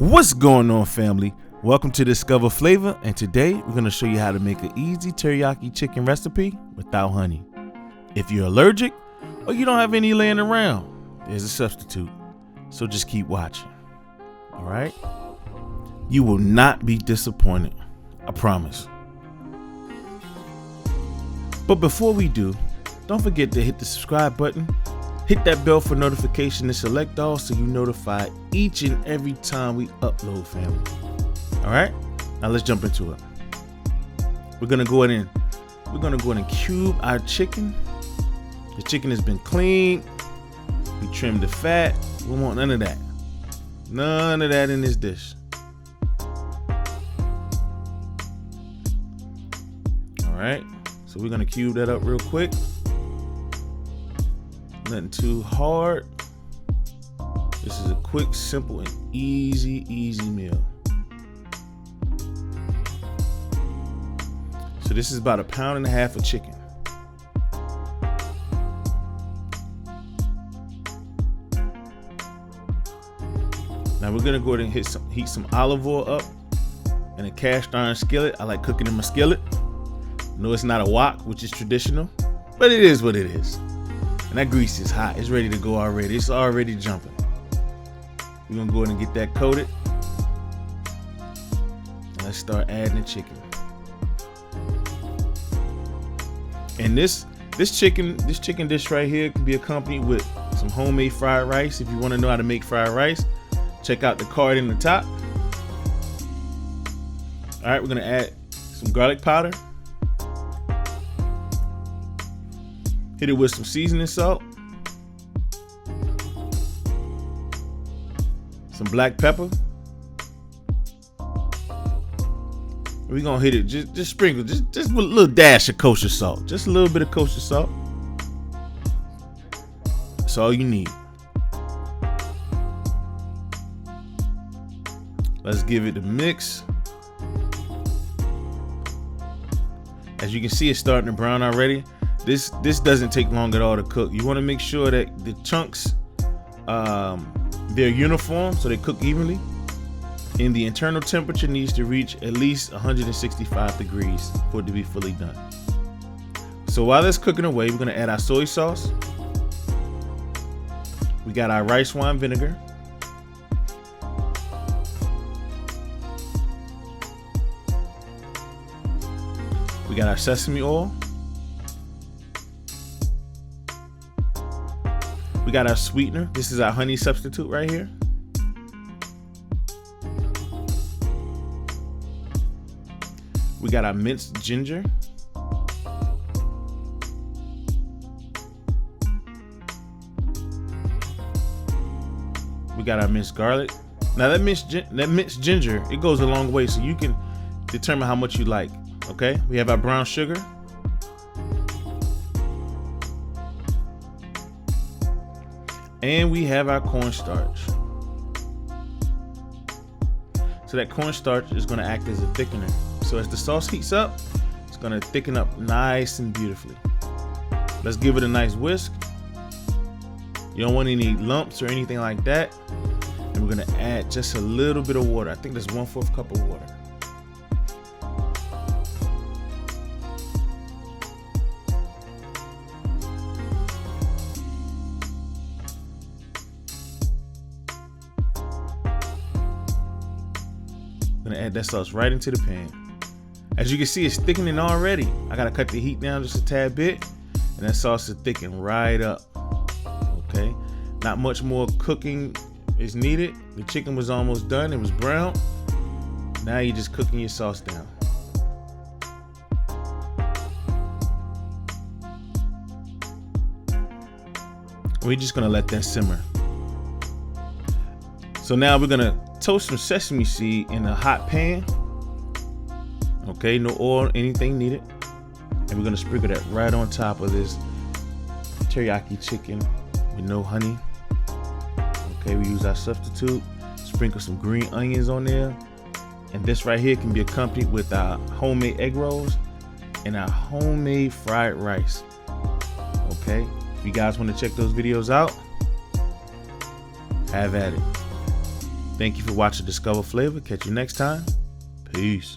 What's going on, family? Welcome to Discover Flavor, and today we're going to show you how to make an easy teriyaki chicken recipe without honey. If you're allergic or you don't have any laying around, there's a substitute, so just keep watching. All right? You will not be disappointed, I promise. But before we do, don't forget to hit the subscribe button, hit that bell for notification, and select all so you notify each and every time we upload, family. All right, now let's jump into it. We're gonna go ahead and cube our chicken. The chicken has been cleaned. We trimmed the fat. We want none of that. None of that in this dish. All right, so we're gonna cube that up real quick. Nothing too hard. This is a quick, simple, and easy meal. So this is about 1.5 pounds of chicken. Now we're gonna go ahead and heat some olive oil up in a cast iron skillet. I like cooking in my skillet. No, it's not a wok, which is traditional, but it is what it is. And that grease is hot. It's ready to go already. It's already jumping. We're gonna go ahead and get that coated. And let's start adding the chicken. And this chicken dish right here can be accompanied with some homemade fried rice. If you want to know how to make fried rice, check out the card in the top. All right, we're gonna add some garlic powder. Hit it with some seasoning salt, some black pepper. We're gonna hit it, just sprinkle, just with a little dash of kosher salt, just a little bit of kosher salt. That's all you need. Let's give it a mix. As you can see, it's starting to brown already. This doesn't take long at all to cook. You want to make sure that the chunks they're uniform, so they cook evenly. And the internal temperature needs to reach at least 165 degrees for it to be fully done. So while that's cooking away, we're going to add our soy sauce. We got our rice wine vinegar. We got our sesame oil. We got our sweetener. This is our honey substitute right here. We got our minced ginger. We got our minced garlic. Now that minced ginger, it goes a long way, so you can determine how much you like. Okay, we have our brown sugar. And we have our cornstarch. So that cornstarch is going to act as a thickener. So as the sauce heats up, it's going to thicken up nice and beautifully. Let's give it a nice whisk. You don't want any lumps or anything like that. And we're going to add just a little bit of water. I think that's 1/4 cup of water. Gonna add that sauce right into the pan. As you can see, it's thickening already. I gotta cut the heat down just a tad bit, and that sauce is thickening right up. Okay, not much more cooking is needed. The chicken was almost done. It was brown. Now you're just cooking your sauce down. We're just gonna let that simmer. So now we're gonna toast some sesame seed in a hot pan. Okay, no oil, anything needed. And we're gonna sprinkle that right on top of this teriyaki chicken with no honey. Okay, we use our substitute. Sprinkle some green onions on there. And this right here can be accompanied with our homemade egg rolls and our homemade fried rice. Okay, if you guys want to check those videos out, have at it. Thank you for watching Discover Flavor. Catch you next time. Peace.